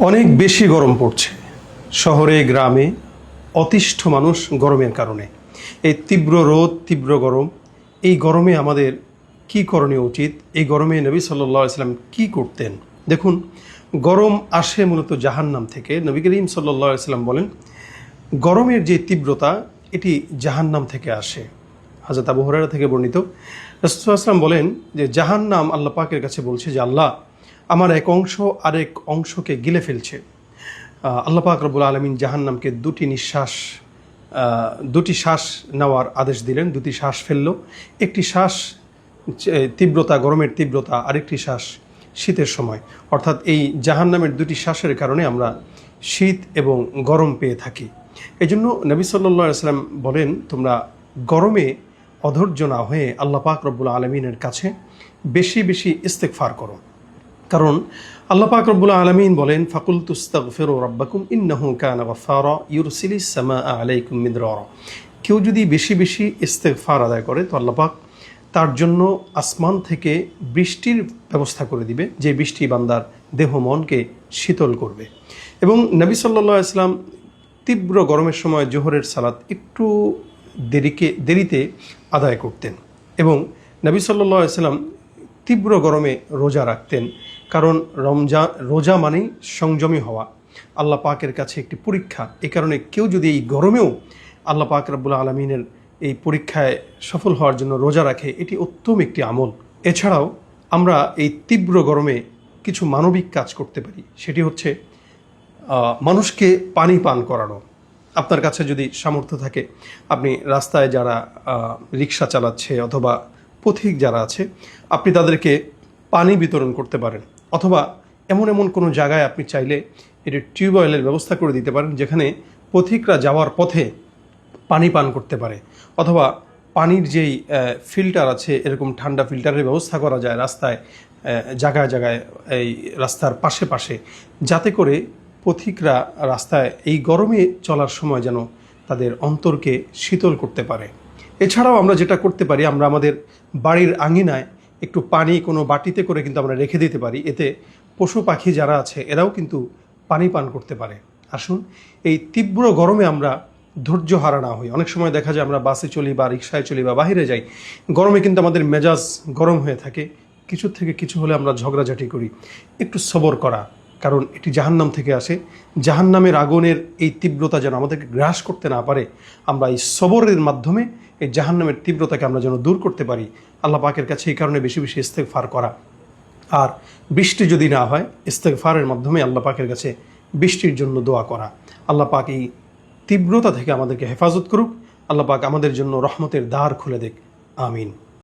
অনেক বেশি গরম পড়ছে শহরে গ্রামে। অতিষ্ঠ মানুষ গরমের কারণে। এই তীব্র রোদ, তীব্র গরম, এই গরমে আমাদের কি করণীয় উচিত? এই গরমে নবী সাল্লাল্লাহু আলাইহি ওয়াসাল্লাম কি করতেন? দেখুন, গরম আসে মূলত জাহান্নাম থেকে। নবী করিম সাল্লাল্লাহু আলাইহি ওয়াসাল্লাম বলেন, গরমের যে তীব্রতা এটি জাহান্নাম থেকে আসে। হযরত আবু হুরায়রা থেকে বর্ণিত, রাসূলুল্লাহ সাল্লাল্লাহু আলাইহি ওয়াসাল্লাম বলেন যে জাহান্নাম আল্লাহ পাকের কাছে বলছে যে, আল্লাহ, আমার এক অংশ আরেক অংশকে গিলে ফেলছে। আল্লাহ পাক রব্বুল আলামিন জাহান্নামকে দুটি শ্বাস নেওয়ার আদেশ দিলেন। দুটি শ্বাস ফেললো। একটি শ্বাস তীব্রতা, গরমের তীব্রতা, আরেকটি শ্বাস শীতের সময়। অর্থাৎ এই জাহান্নামের দুটি শ্বাসের কারণে আমরা শীত এবং গরম পেয়ে থাকি। এই জন্য নবী সাল্লাল্লাহু আলাইহি ওয়াসাল্লাম বলেন, তোমরা গরমে অধৈর্য না হয়ে আল্লাহ পাক রব্বুল আলামিনের কাছে বেশি বেশি ইস্তেগফার করো। কারণ আল্লাহ পাক রব্বুল আলামিন বলেন, ফাকুলতু আস্তাগফিরু রাব্বাকুম ইন্নাহু কানা গাফফারা ইউরসিলিস সামাআ আলাইকুম মিদরারা। কেউ যদি বেশি বেশি ইস্তেগফার আদায় করে তো আল্লাহ পাক তার জন্য আসমান থেকে বৃষ্টির ব্যবস্থা করে দিবে, যে বৃষ্টি বান্দার দেহ মনকে শীতল করবে। এবং নবী সাল্লাল্লাহু আলাইহি ওয়াসাল্লাম তীব্র গরমের সময় জোহরের সালাত একটু দেরিতে আদায় করতেন। এবং নবী সাল্লাল্লাহু আলাইহি ওয়াসাল্লাম তীব্র গরমে রোজা রাখতেন। কারণ রোজা মানেই সংযমী হওয়া, আল্লাহ পাকের কাছে একটি পরীক্ষা। এই কারণে কেউ যদি এই গরমেও আল্লাহ পাক রব্বুল আলামিনের এই পরীক্ষায় সফল হওয়ার জন্য রোজা রাখে, এটি উত্তম একটি আমল। এছাড়াও আমরা এই তীব্র গরমে কিছু মানবিক কাজ করতে পারি। সেটি হচ্ছে মানুষকে পানি পান করানো। আপনার কাছে যদি সামর্থ্য থাকে, আপনি রাস্তায় যারা রিক্সা চালাচ্ছে অথবা পথিক যারা আছে, আপনি তাদেরকে পানি বিতরণ করতে পারেন। অথবা এমন কোনো জায়গায় আপনি চাইলে এটি টিউবওয়েলের ব্যবস্থা করে দিতে পারেন, যেখানে পথিকরা যাওয়ার পথে পানি পান করতে পারে। অথবা পানির যেই ফিল্টার আছে, এরকম ঠান্ডা ফিল্টারের ব্যবস্থা করা যায় রাস্তায়, জায়গায় জায়গায়, এই রাস্তার পাশে পাশে, যাতে করে পথিকরা রাস্তায় এই গরমে চলার সময় যেন তাদের অন্তরকে শীতল করতে পারে। এছাড়াও আমরা যেটা করতে পারি, আমরা আমাদের বাড়ির আঙিনায় একটু পানি কোনো বাটিতে করে কিন্তু আমরা রেখে দিতে পারি। এতে পশু পাখি যারা আছে এরাও কিন্তু পানি পান করতে পারে। আসুন, এই তীব্র গরমে আমরা ধৈর্য হারা না হই। অনেক সময় দেখা যায় আমরা বাসে চলি বা রিক্সায় চলি বা বাহিরে যাই, গরমে কিন্তু আমাদের মেজাজ গরম হয়ে থাকে। কিছু থেকে কিছু হলে আমরা ঝগড়াঝাটি করি। একটু সবর করা, কারণ এটি জাহান্নাম থেকে আসে। জাহান্নামের আগুনের এই তীব্রতা যেন আমাদেরকে গ্রাস করতে না পারে, আমরা এই সবরের মাধ্যমে এই জাহান্নামের তীব্রতাকে আমরা যেন দূর করতে পারি। আল্লাহ পাকের কাছে এই কারণে বেশি বেশি ইস্তেগফার করা। আর বৃষ্টি যদি না হয়, ইস্তেগফারের মাধ্যমে আল্লাহ পাকের কাছে বৃষ্টির জন্য দোয়া করা। আল্লাহ পাক এই তীব্রতা থেকে আমাদেরকে হেফাজত করুক। আল্লাহ পাক আমাদের জন্য রহমতের দ্বার খুলে দেখ। আমিন।